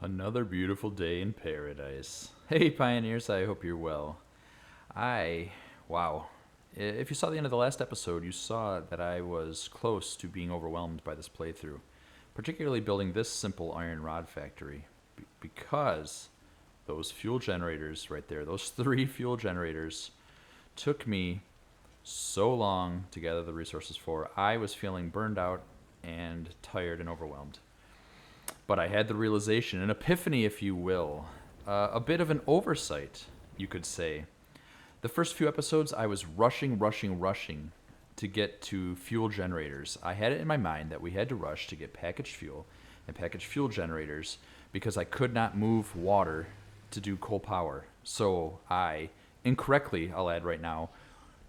Another beautiful day in paradise. Hey, pioneers, I hope you're well. Wow. If you saw the end of the last episode, you saw that I was close to being overwhelmed by this playthrough, particularly building this simple iron rod factory, because those fuel generators right there, those 3 fuel generators, took me so long to gather the resources for. I was feeling burned out and tired and overwhelmed. But I had the realization, an epiphany, if you will, a bit of an oversight, you could say. The first few episodes, I was rushing to get to fuel generators. I had it in my mind that we had to rush to get packaged fuel and packaged fuel generators because I could not move water to do coal power. So I, incorrectly, I'll add right now,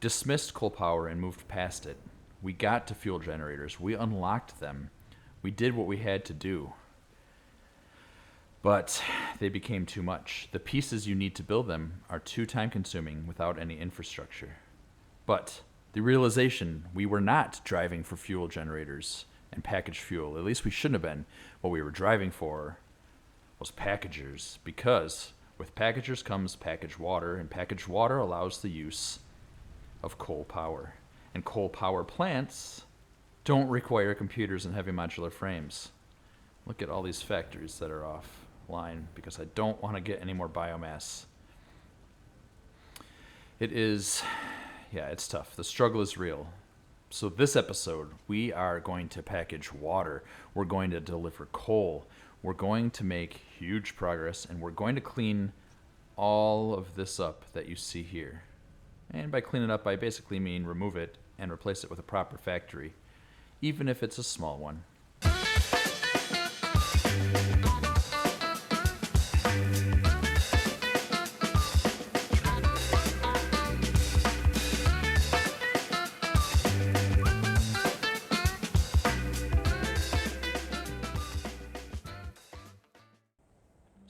dismissed coal power and moved past it. We got to fuel generators. We unlocked them. We did what we had to do. But they became too much. The pieces you need to build them are too time-consuming without any infrastructure. But the realization we were not driving for fuel generators and packaged fuel. At least we shouldn't have been. What we were driving for was packagers, because with packagers comes packaged water, and packaged water allows the use of coal power. And coal power plants don't require computers and heavy modular frames. Look at all these factories that are offline because I don't want to get any more biomass. It's tough. The struggle is real. So this episode, we are going to package water. We're going to deliver coal. We're going to make huge progress, and we're going to clean all of this up that you see here. And by clean it up, I basically mean remove it and replace it with a proper factory, even if it's a small one.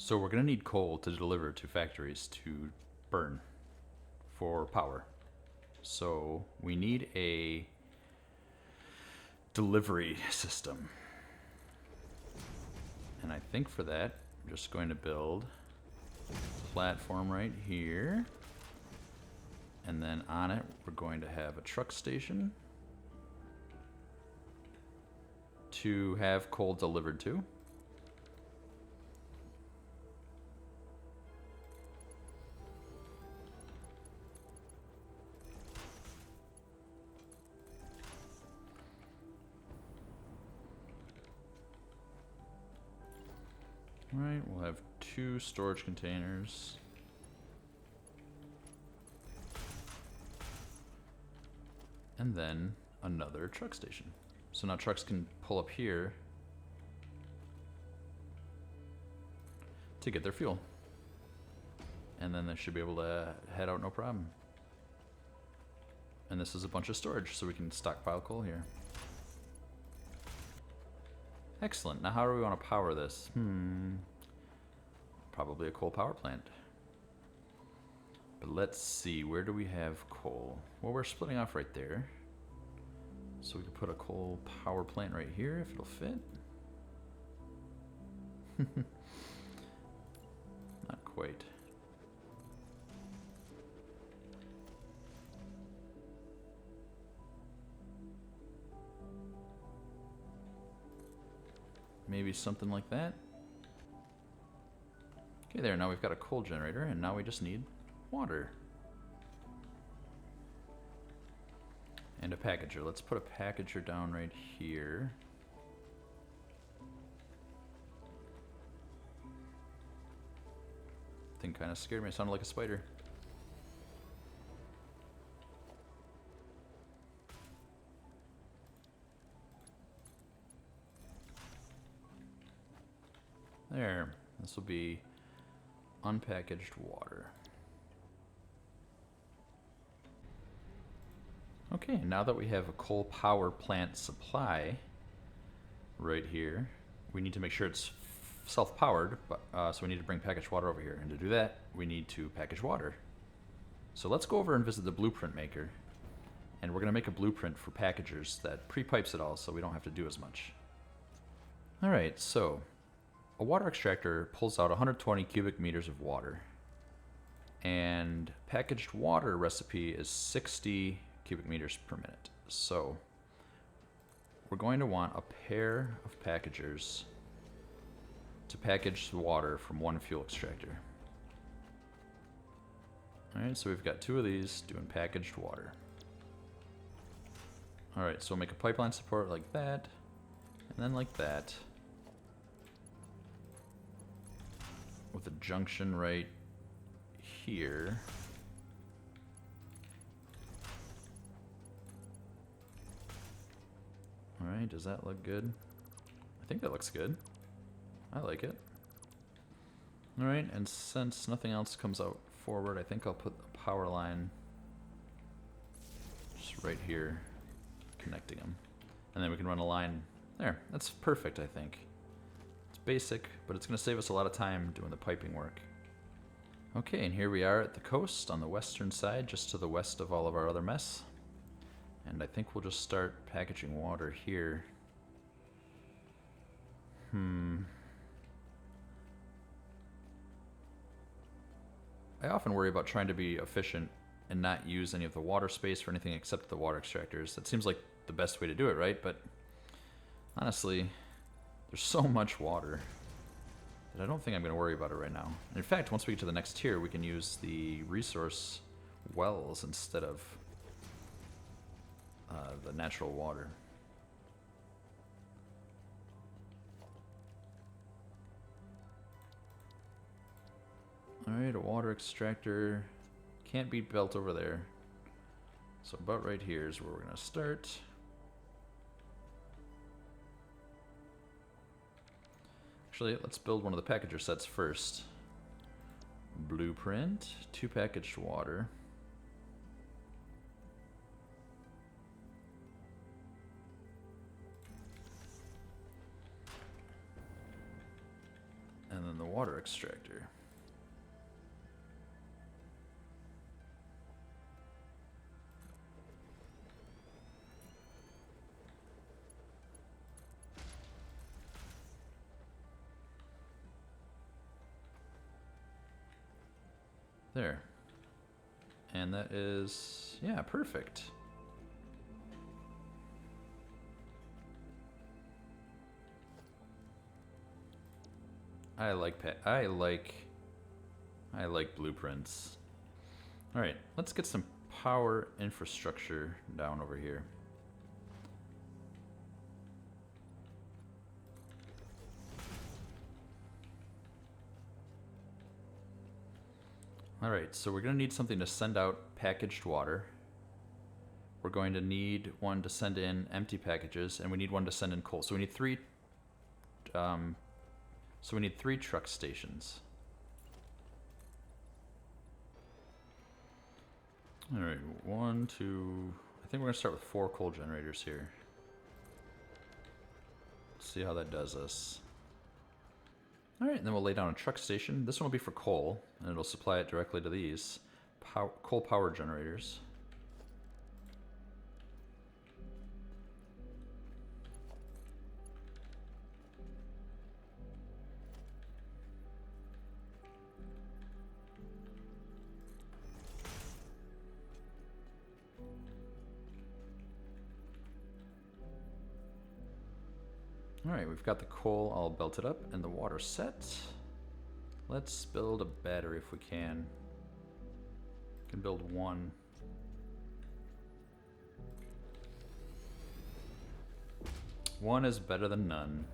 So we're going to need coal to deliver to factories to burn for power. So we need a delivery system. And I think for that, I'm just going to build a platform right here. And then on it, we're going to have a truck station to have coal delivered to. Right, we'll have 2 storage containers. And then another truck station. So now trucks can pull up here to get their fuel. And then they should be able to head out no problem. And this is a bunch of storage, so we can stockpile coal here. Excellent. Now how do we want to power this? Probably a coal power plant. But let's see, where do we have coal? Well, we're splitting off right there. So we could put a coal power plant right here if it'll fit. Not quite. Maybe something like that. Okay, there, now we've got a coal generator, and now we just need water. And a packager. Let's put a packager down right here. Thing kind of scared me. It sounded like a spider. There. This will be unpackaged water. Okay, now that we have a coal power plant supply right here, we need to make sure it's self-powered, so we need to bring packaged water over here. And to do that, we need to package water. So let's go over and visit the blueprint maker. And we're going to make a blueprint for packagers that pre-pipes it all so we don't have to do as much. Alright, so a water extractor pulls out 120 cubic meters of water. And packaged water recipe is 60 cubic meters per minute. So we're going to want a pair of packagers to package the water from one fuel extractor. Alright, so we've got two of these doing packaged water. Alright, so we'll make a pipeline support like that, and then like that, with a junction right here. Alright, does that look good? I think that looks good. I like it. Alright, and since nothing else comes out forward, I think I'll put the power line just right here, connecting them. And then we can run a line there. That's perfect, I think. It's basic, but it's going to save us a lot of time doing the piping work. Okay, and here we are at the coast on the western side, just to the west of all of our other mess. And I think we'll just start packaging water here. I often worry about trying to be efficient and not use any of the water space for anything except the water extractors. That seems like the best way to do it, right? But honestly, there's so much water that I don't think I'm going to worry about it right now. In fact, once we get to the next tier, we can use the resource wells instead of the natural water. Alright, a water extractor can't be built over there. So about right here is where we're going to start. Actually, let's build one of the packager sets first. Blueprint, 2 packaged water. And then the water extractor. There. And that is, yeah, perfect. I like blueprints. All right, let's get some power infrastructure down over here. All right, so we're going to need something to send out packaged water. We're going to need one to send in empty packages, and we need one to send in coal. So we need three. So we need 3 truck stations. All right, 1, 2. I think we're going to start with 4 coal generators here. Let's see how that does us. All right, and then we'll lay down a truck station. This one will be for coal, and it'll supply it directly to these coal power generators. Alright, we've got the coal all belted up and the water set. Let's build a battery if we can. We can build 1. One is better than none.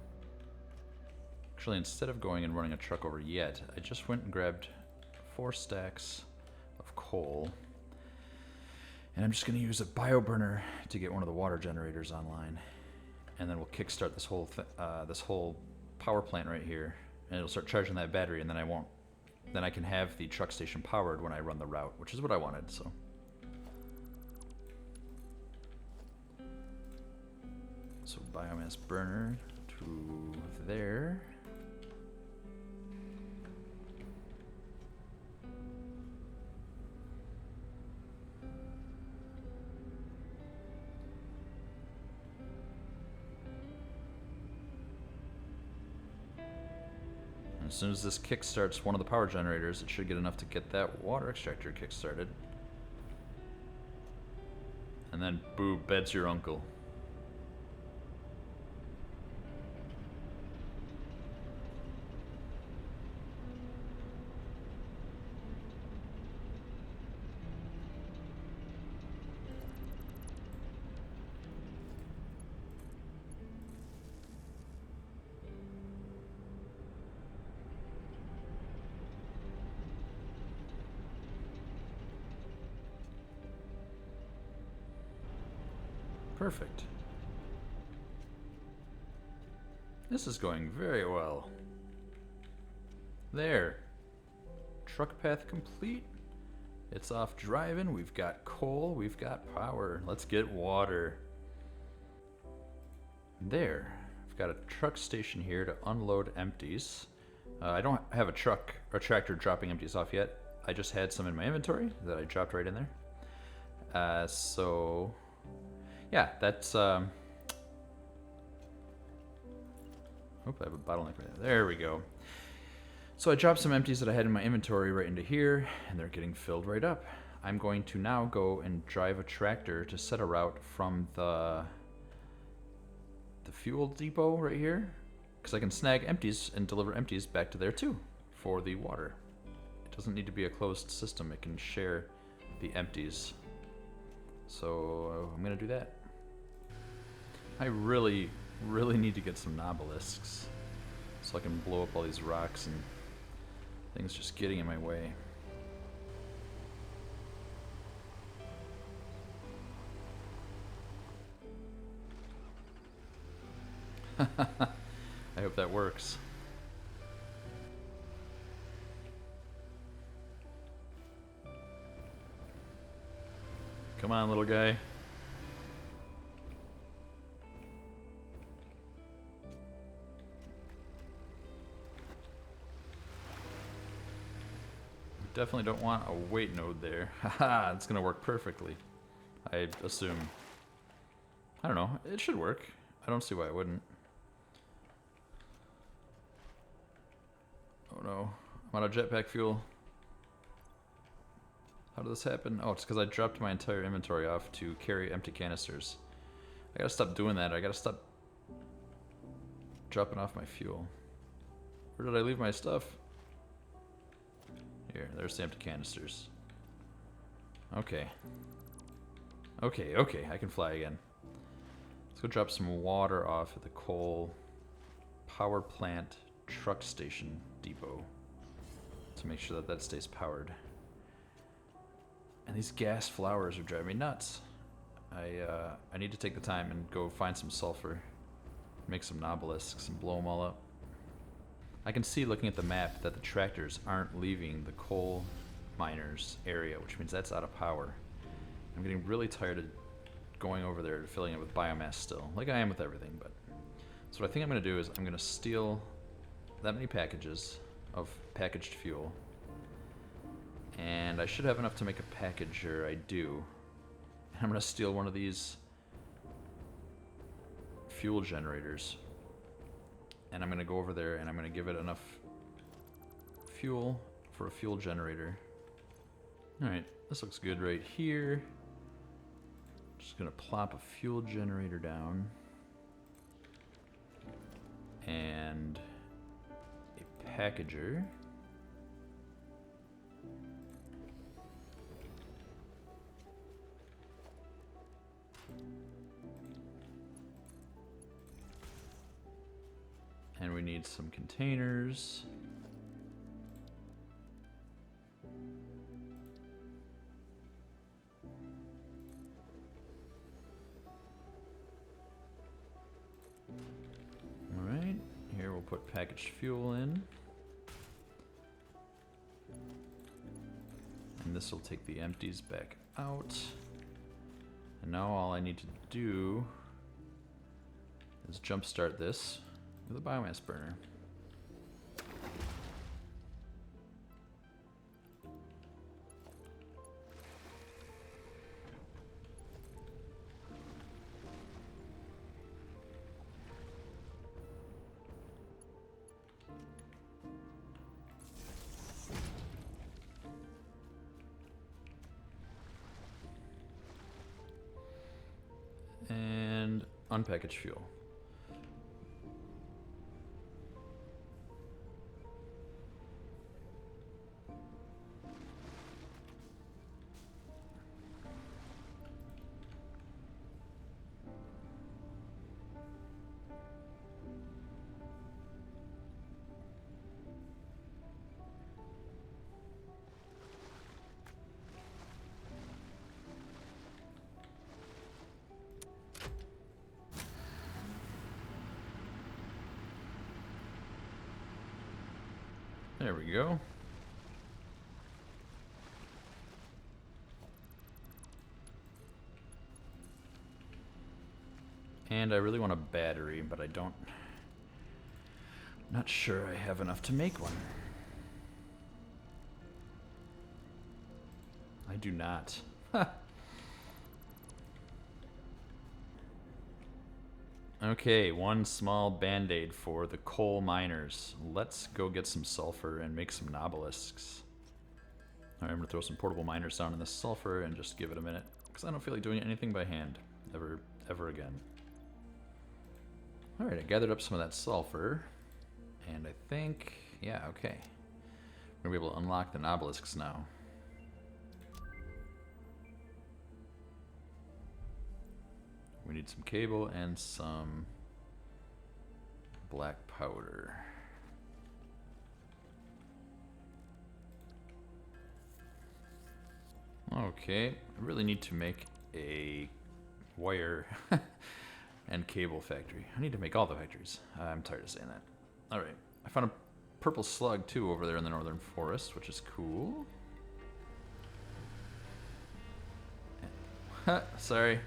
Actually, instead of going and running a truck over yet, I just went and grabbed 4 stacks of coal. And I'm just going to use a bioburner to get one of the water generators online. And then we'll kickstart this whole power plant right here, and it'll start charging that battery, and then I can have the truck station powered when I run the route, which is what I wanted. So biomass burner to there. As soon as this kick starts one of the power generators, it should get enough to get that water extractor kick started. And then, boo, bed's your uncle. Perfect. This is going very well. There. Truck path complete. It's off driving. We've got coal. We've got power. Let's get water. There. I've got a truck station here to unload empties. I don't have a truck or tractor dropping empties off yet. I just had some in my inventory that I dropped right in there. So... yeah, that's, Oop, I have a bottleneck right there. There we go. So I dropped some empties that I had in my inventory right into here, and they're getting filled right up. I'm going to now go and drive a tractor to set a route from the fuel depot right here, because I can snag empties and deliver empties back to there too, for the water. It doesn't need to be a closed system. It can share the empties. So I'm going to do that. I really need to get some nobelisks so I can blow up all these rocks and things just getting in my way. I hope that works. Come on, little guy. Definitely don't want a wait node there. Haha, it's gonna work perfectly, I assume. I don't know, it should work. I don't see why it wouldn't. Oh no, I'm out of jetpack fuel. How did this happen? Oh, it's because I dropped my entire inventory off to carry empty canisters. I gotta stop doing that. I gotta stop dropping off my fuel. Where did I leave my stuff? Here, there's the empty canisters. Okay. Okay, I can fly again. Let's go drop some water off at the coal power plant truck station depot to make sure that that stays powered. And these gas flowers are driving me nuts. I need to take the time and go find some sulfur, make some nobelisks, and blow them all up. I can see, looking at the map, that the tractors aren't leaving the coal miners area, which means that's out of power. I'm getting really tired of going over there and filling it with biomass still, like I am with everything. But so what I think I'm going to do is I'm going to steal that many packages of packaged fuel, and I should have enough to make a packager. I do. And I'm going to steal one of these fuel generators, and I'm going to go over there and I'm going to give it enough fuel for a fuel generator. Alright, this looks good right here. Just going to plop a fuel generator down and a packager. And we need some containers. Alright, here we'll put packaged fuel in. And this will take the empties back out. And now all I need to do is jumpstart this with a biomass burner. And unpackaged fuel. There we go. And I really want a battery, but I don't... Not sure I have enough to make one. I do not. Okay, one small band-aid for the coal miners. Let's go get some sulfur and make some nobelisks. Alright, I'm gonna throw some portable miners down in this sulfur and just give it a minute, because I don't feel like doing anything by hand ever again. Alright, I gathered up some of that sulfur, and I think, yeah, okay. We're gonna be able to unlock the nobelisks now. We need some cable and some black powder. Okay, I really need to make a wire and cable factory. I need to make all the factories. I'm tired of saying that. Alright, I found a purple slug too over there in the northern forest, which is cool. Sorry.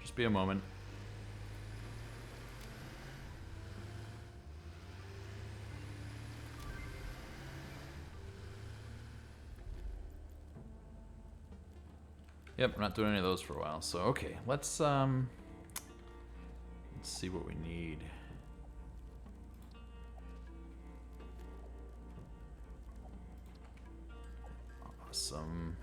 Just be a moment. Yep, we're not doing any of those for a while. So okay, let's see what we need. Awesome.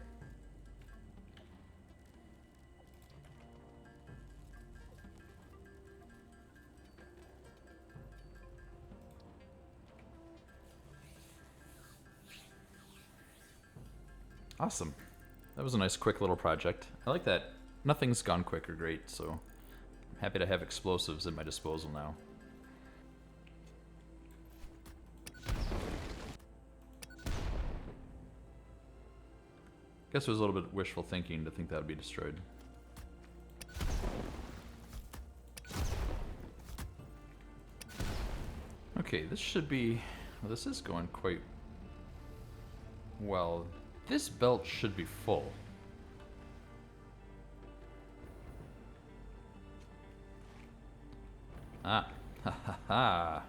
Awesome. That was a nice quick little project. I like that. Nothing's gone quick or great, so I'm happy to have explosives at my disposal now. Guess it was a little bit wishful thinking to think that would be destroyed. Okay, this should be... Well, this is going quite well. This belt should be full. Ah, ha ha ha.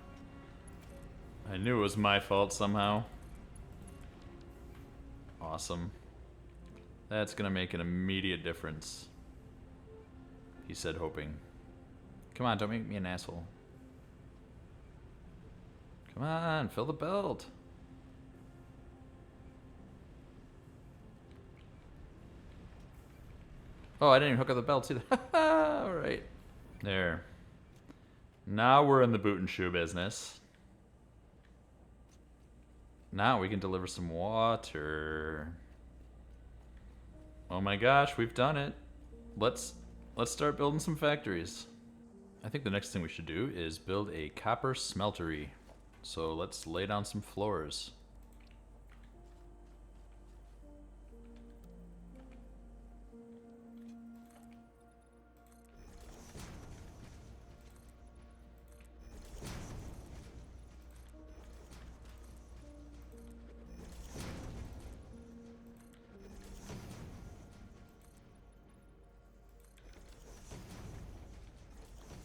I knew it was my fault somehow. Awesome. That's gonna make an immediate difference. He said, hoping. Come on, don't make me an asshole. Come on, fill the belt. Oh, I didn't even hook up the belts either. Alright. There. Now we're in the boot and shoe business. Now we can deliver some water. Oh my gosh, we've done it. Let's start building some factories. I think the next thing we should do is build a copper smeltery. So let's lay down some floors.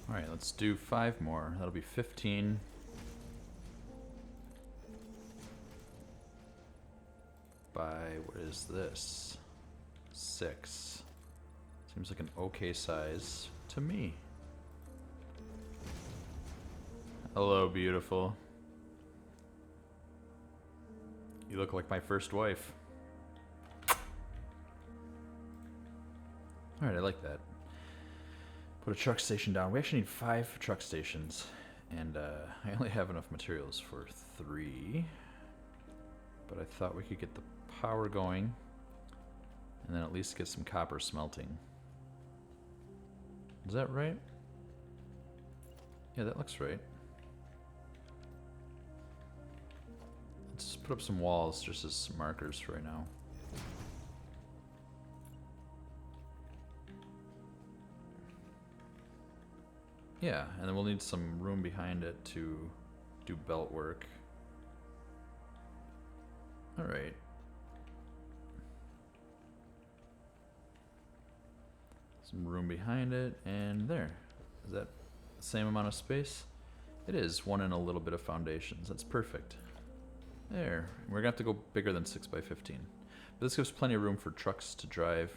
Alright, let's do 5 more. That'll be 15. By, what is this? 6. Seems like an okay size to me. Hello, beautiful. You look like my first wife. Alright, I like that. put a truck station down. We actually need 5 truck stations, and I only have enough materials for 3. But I thought we could get the power going, and then at least get some copper smelting. Is that right? Yeah, that looks right. Let's put up some walls just as markers for right now. Yeah, and then we'll need some room behind it to do belt work. Alright. Some room behind it, and there. Is that the same amount of space? It is, 1 and a little bit of foundations. That's perfect. There. We're gonna have to go bigger than 6 by 15. But this gives plenty of room for trucks to drive,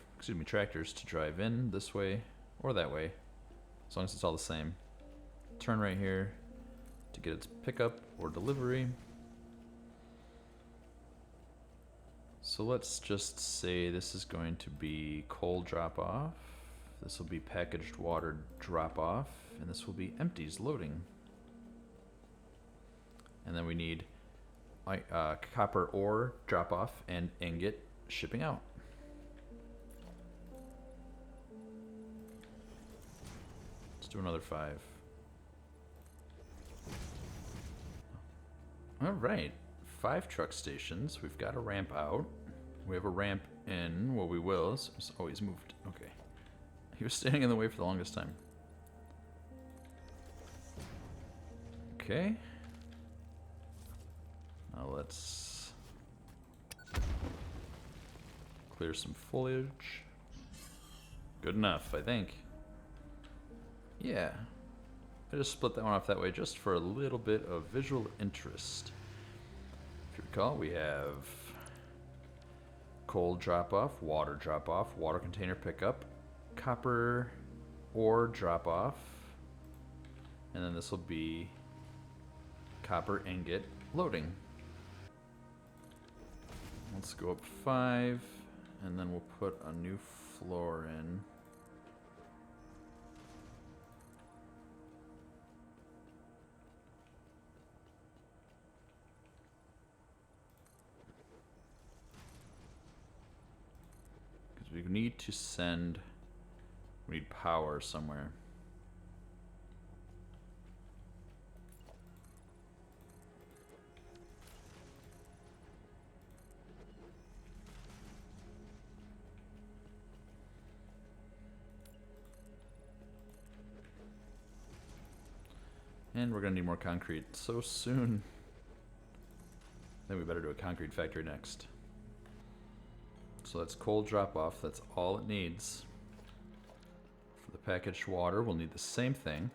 tractors to drive in this way or that way. As long as it's all the same. Turn right here to get its pickup or delivery. So let's just say this is going to be coal drop off. This will be packaged water drop off. And this will be empties loading. And then we need copper ore drop off and ingot shipping out. Let's do another 5. All right, 5 truck stations. We've got a ramp out. We have a ramp in. Well, we will. Oh, he's moved. Okay. He was standing in the way for the longest time. Okay. Now let's clear some foliage. Good enough, I think. Yeah. I just split that one off that way just for a little bit of visual interest. If you recall, we have coal drop-off, water drop-off, water container pickup, copper ore drop-off, and then this will be copper ingot loading. Let's go up 5, and then we'll put a new floor in. Because we need to send, we need power somewhere. And we're gonna need more concrete so soon. Then we better do a concrete factory next. So that's coal drop off, that's all it needs. For the packaged water, we'll need the same thing.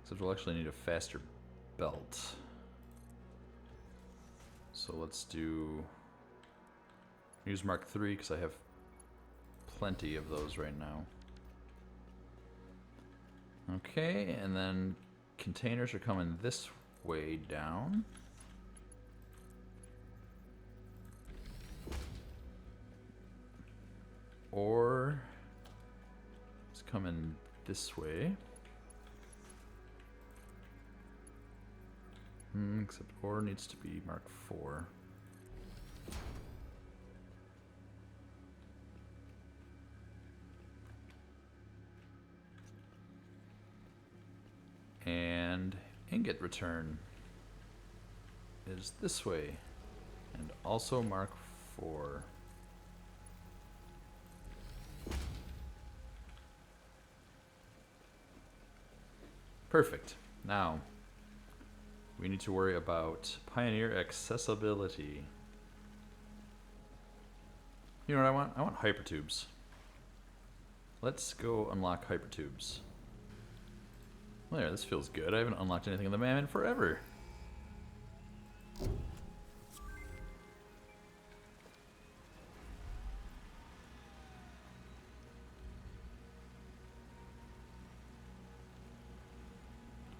Except we'll actually need a faster belt. So let's use Mark III because I have plenty of those right now. Okay, and then containers are coming this way down. Or it's coming this way. Except ore needs to be Mark IV. And ingot return is this way, and also Mark IV. Perfect. Now, we need to worry about Pioneer accessibility. You know what I want? I want hypertubes. Let's go unlock hypertubes. Well, there, this feels good. I haven't unlocked anything in the map in forever.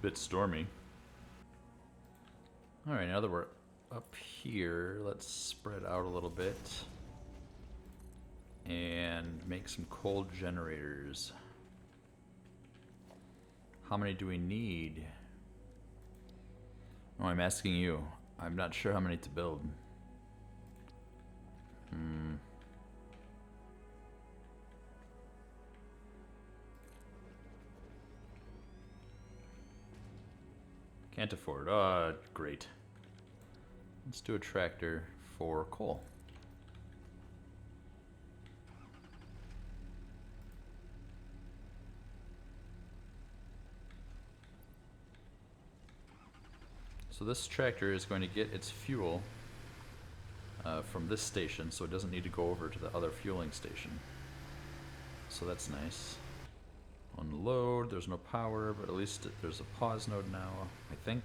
Bit stormy. Alright, now that we're up here, let's spread out a little bit. and make some coal generators. How many do we need? Oh, I'm asking you. I'm not sure how many to build. Can't afford. Great. Let's do a tractor for coal. So this tractor is going to get its fuel from this station, so it doesn't need to go over to the other fueling station. So that's nice. Unload, there's no power, but at least there's a pause node now, I think.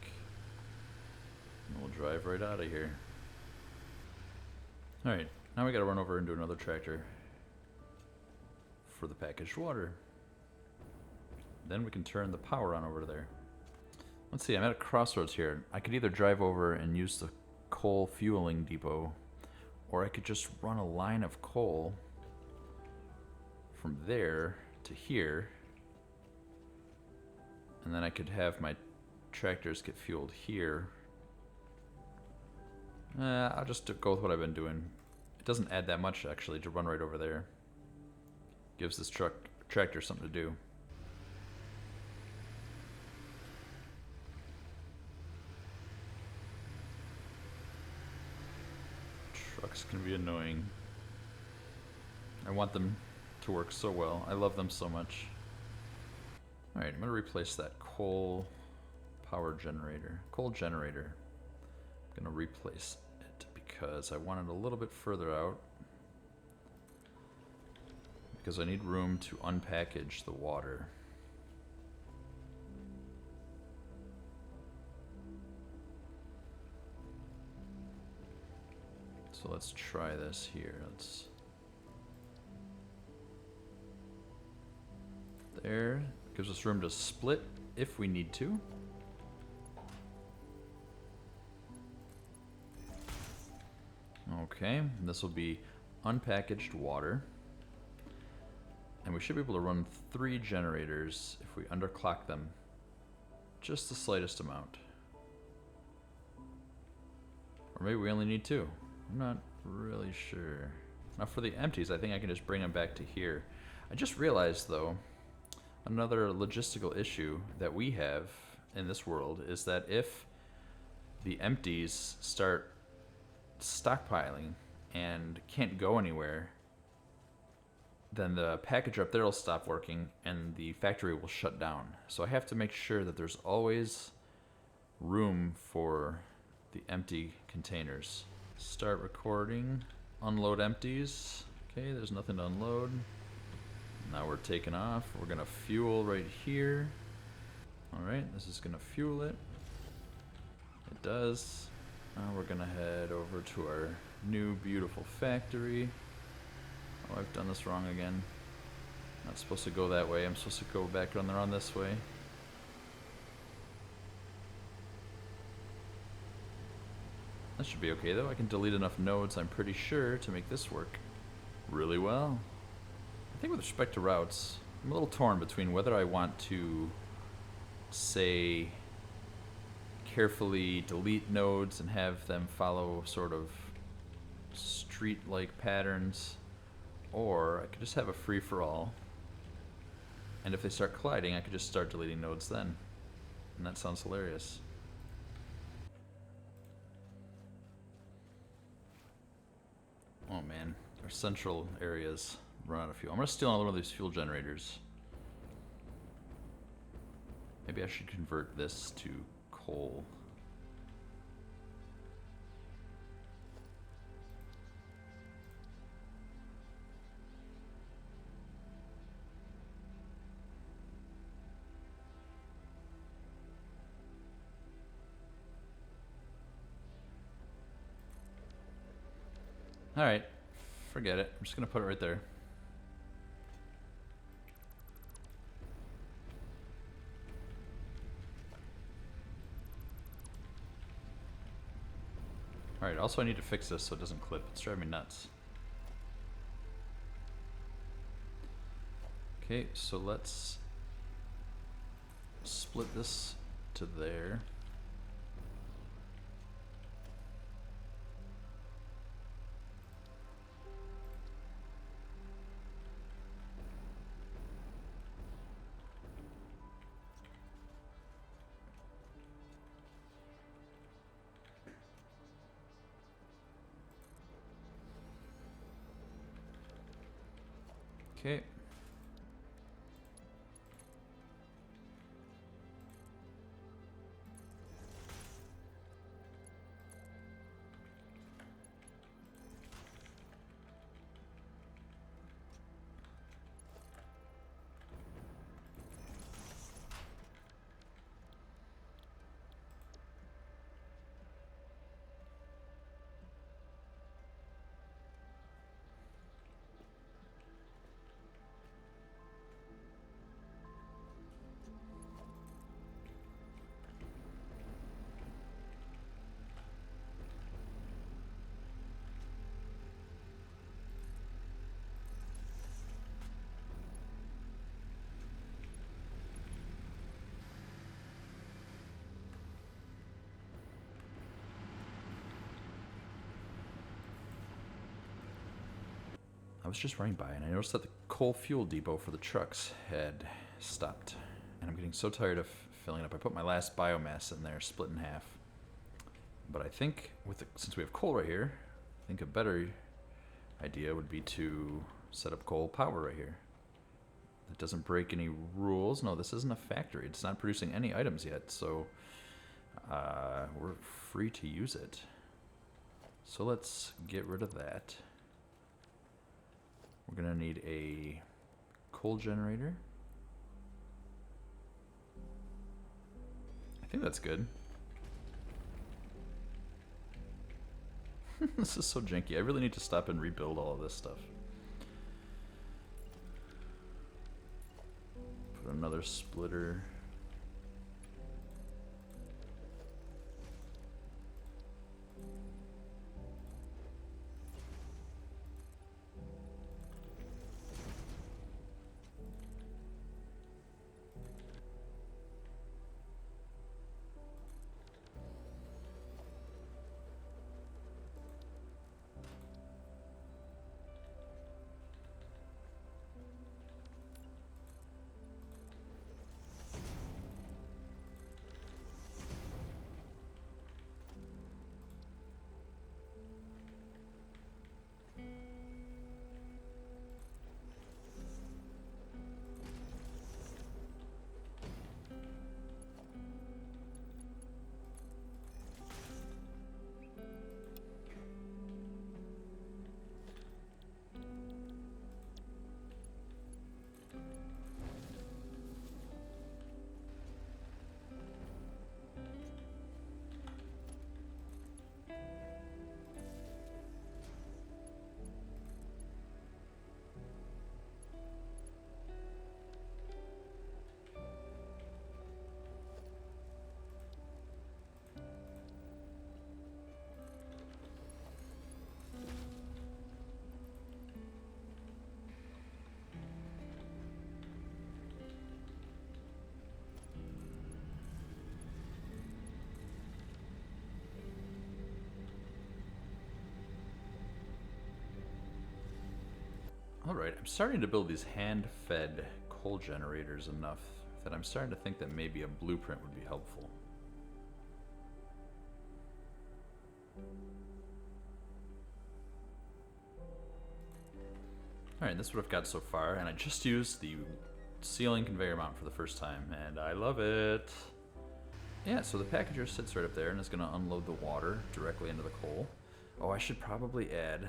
And we'll drive right out of here. Alright, now we gotta run over and do another tractor for the packaged water. Then we can turn the power on over there. Let's see, I'm at a crossroads here. I could either drive over and use the coal fueling depot, or I could just run a line of coal from there to here, and then I could have my tractors get fueled here. I'll just go with what I've been doing. It doesn't add that much, actually, to run right over there. Gives this tractor something to do. Trucks can be annoying. I want them to work so well. I love them so much. Alright, I'm going to replace that coal power generator. Coal generator. I'm going to replace it because I want it a little bit further out. Because I need room to unpackage the water. So let's try this here. There. Gives us room to split if we need to. Okay, this will be unpackaged water. And we should be able to run 3 generators if we underclock them just the slightest amount. Or maybe we only need 2. I'm not really sure. Now for the empties, I think I can just bring them back to here. I just realized though, another logistical issue that we have in this world is that if the empties start stockpiling and can't go anywhere, then the packager up there will stop working and the factory will shut down. So I have to make sure that there's always room for the empty containers. Start recording. Unload empties. Okay, there's nothing to unload. Now we're taking off. We're gonna fuel right here. Alright, this is gonna fuel it. It does. Now we're gonna head over to our new beautiful factory. Oh, I've done this wrong again. Not supposed to go that way. I'm supposed to go back around this way. That should be okay though. I can delete enough nodes, I'm pretty sure, to make this work really well. I think with respect to routes, I'm a little torn between whether I want to, say, carefully delete nodes and have them follow sort of street-like patterns, or I could just have a free-for-all, and if they start colliding, I could just start deleting nodes then. And that sounds hilarious. Oh man, our central areas run out of fuel. I'm gonna steal another one of these fuel generators. Maybe I should convert this to coal. Alright, forget it. I'm just gonna put it right there. Alright, also I need to fix this so it doesn't clip. It's driving me nuts. Okay, so let's split this to there. Okay. I was just running by and I noticed that the coal fuel depot for the trucks had stopped. And I'm getting so tired of filling up. I put my last biomass in there, split in half. But I think, since we have coal right here, I think a better idea would be to set up coal power right here. It doesn't break any rules. No, this isn't a factory. It's not producing any items yet, so we're free to use it. So let's get rid of that. We're gonna need a coal generator. I think that's good. This is so janky. I really need to stop and rebuild all of this stuff. Put another splitter. Alright, I'm starting to build these hand-fed coal generators enough that I'm starting to think that maybe a blueprint would be helpful. Alright, this is what I've got so far, and I just used the ceiling conveyor mount for the first time, and I love it! Yeah, so the packager sits right up there and is going to unload the water directly into the coal. Oh, I should probably add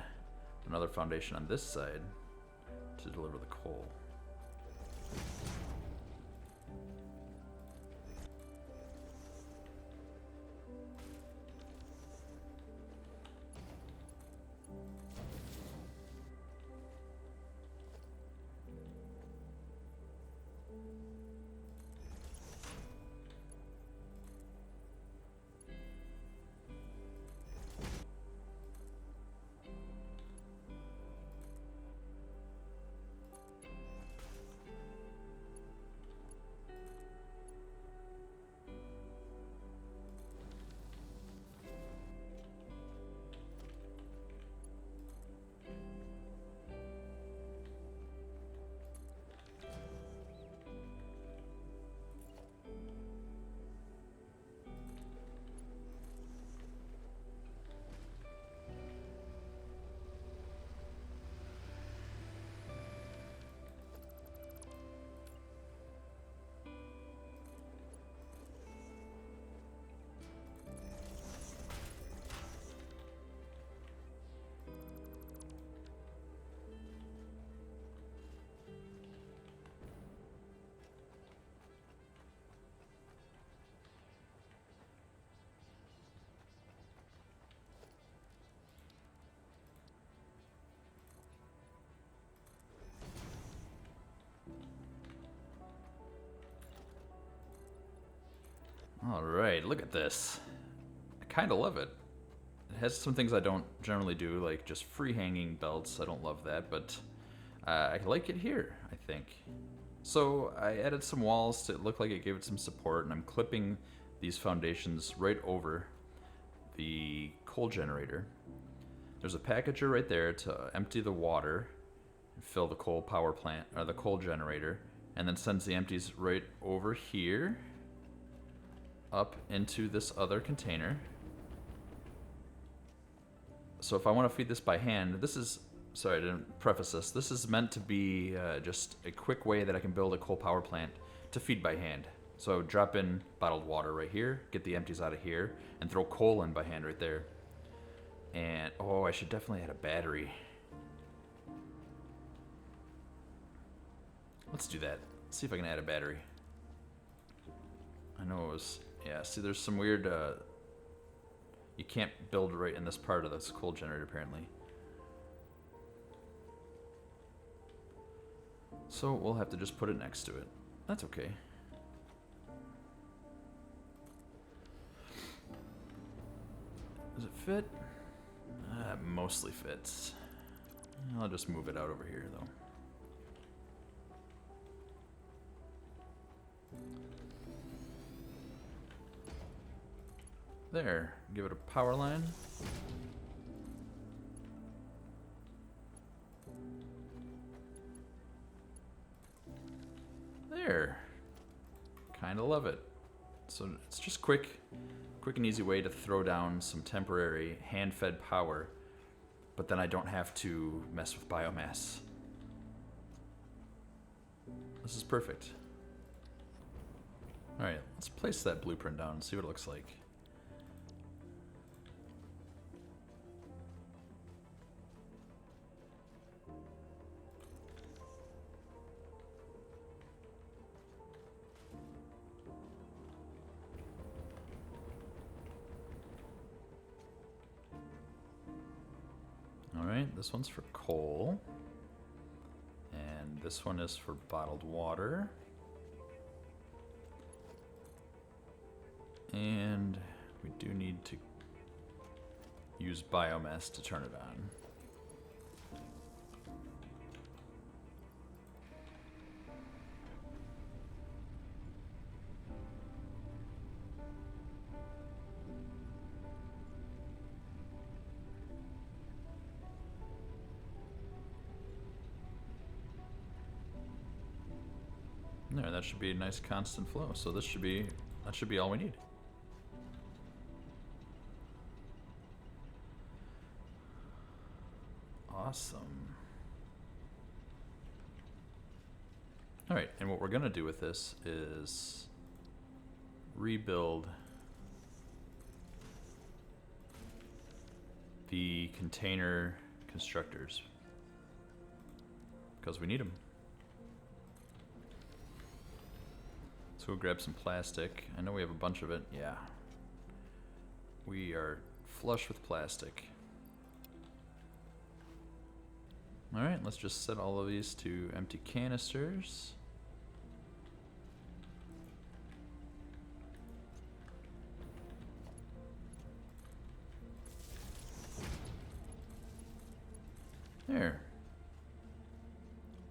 another foundation on this side to deliver the coal. Alright, look at this. I kind of love it. It has some things I don't generally do, like just free hanging belts. I don't love that, but I like it here, I think. So I added some walls to look like it gave it some support, and I'm clipping these foundations right over the coal generator. There's a packager right there to empty the water and fill the coal power plant, or the coal generator, and then sends the empties right over here up into this other container. So if I want to feed this by hand, this is, sorry I didn't preface this, this is meant to be just a quick way that I can build a coal power plant to feed by hand. So drop in bottled water right here, get the empties out of here, and throw coal in by hand right there. And, oh, I should definitely add a battery. Let's do that. Let's see if I can add a battery. I know it was, yeah, see there's some weird, you can't build right in this part of this coal generator apparently. So we'll have to just put it next to it. That's okay. Does it fit? It mostly fits. I'll just move it out over here though. There, give it a power line. There. Kinda love it. So it's just quick and easy way to throw down some temporary hand-fed power, but then I don't have to mess with biomass. This is perfect. Alright, let's place that blueprint down and see what it looks like. Alright, this one's for coal. And this one is for bottled water. And we do need to use biomass to turn it on. There, that should be a nice constant flow. So this should be, that should be all we need. Awesome. All right, and what we're gonna do with this is rebuild the container constructors because we need them. So we'll grab some plastic. I know we have a bunch of it. Yeah. We are flush with plastic. Alright, let's just set all of these to empty canisters. There.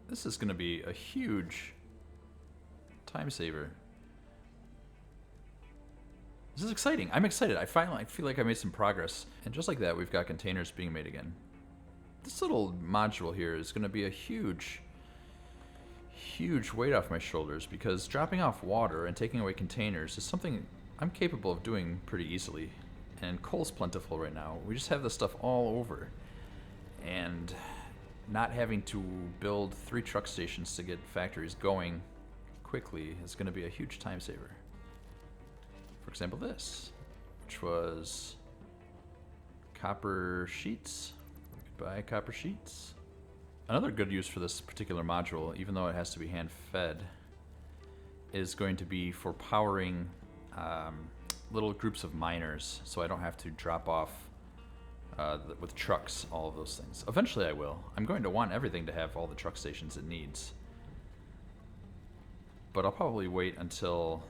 This is going to be a huge time saver. This is exciting. I'm excited. I feel like I made some progress. And just like that, we've got containers being made again. This little module here is going to be a huge weight off my shoulders because dropping off water and taking away containers is something I'm capable of doing pretty easily. And coal's plentiful right now. We just have this stuff all over. And not having to build 3 truck stations to get factories going quickly is going to be a huge time saver. For example, this, which was copper sheets. We could buy copper sheets. Another good use for this particular module, even though it has to be hand-fed, is going to be for powering little groups of miners, so I don't have to drop off with trucks all of those things. Eventually I will. I'm going to want everything to have all the truck stations it needs. But I'll probably wait until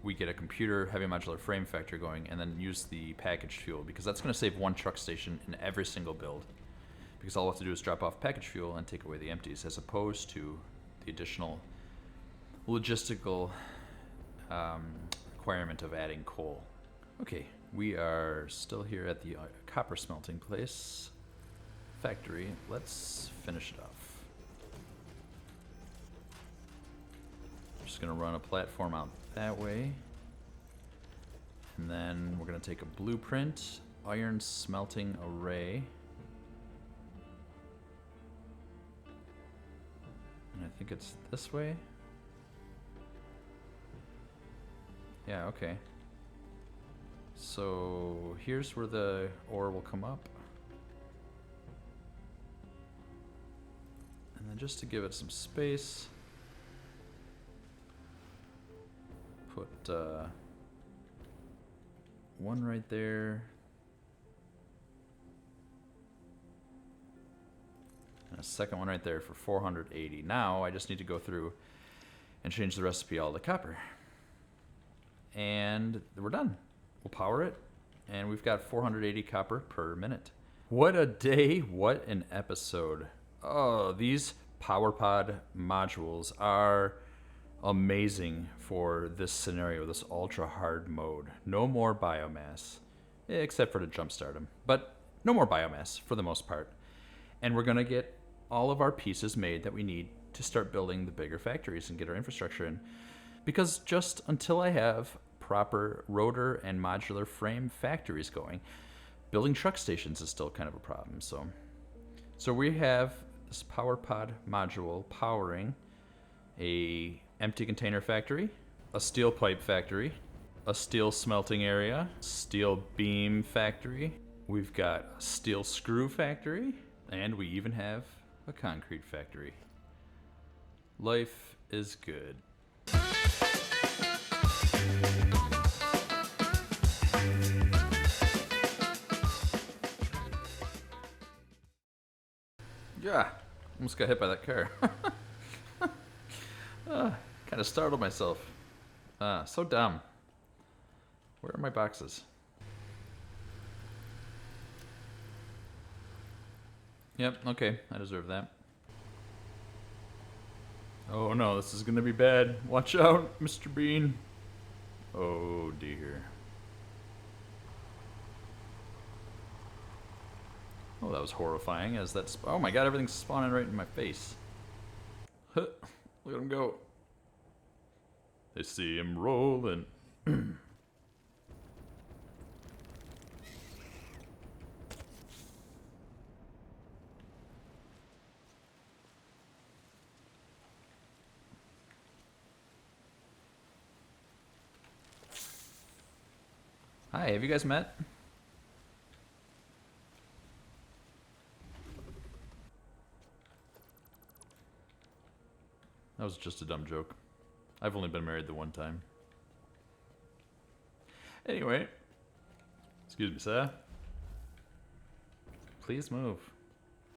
we get a computer heavy modular frame factory going, and then use the packaged fuel, because that's going to save one truck station in every single build. Because all we'll have to do is drop off packaged fuel and take away the empties, as opposed to the additional logistical requirement of adding coal. Okay, we are still here at the copper smelting place factory. Let's finish it off. Just gonna run a platform out that way, and then we're gonna take a blueprint iron smelting array, and I think it's this way. Yeah, okay. So here's where the ore will come up, and then just to give it some space, put one right there, and a second one right there for 480. Now I just need to go through and change the recipe all to copper, and we're done. We'll power it, and we've got 480 copper per minute. What a day, what an episode. Oh, these PowerPod modules are amazing for this scenario, this ultra hard mode. No more biomass, except for to jumpstart them, but no more biomass for the most part. And we're gonna get all of our pieces made that we need to start building the bigger factories and get our infrastructure in. Because just until I have proper rotor and modular frame factories going, building truck stations is still kind of a problem. So we have this PowerPod module powering a empty container factory, a steel pipe factory, a steel smelting area, steel beam factory. We've got a steel screw factory, and we even have a concrete factory. Life is good. Yeah, almost got hit by that car. Kind of startled myself. So dumb. Where are my boxes? Yep, okay, I deserve that. Oh no, this is gonna be bad. Watch out, Mr. Bean. Oh dear. Oh, that was horrifying as that's... Oh my god, everything's spawning right in my face. Huh, look at him go. They see him rolling. Hi, have you guys met? That was just a dumb joke. I've only been married the one time. Anyway. Excuse me, sir. Please move.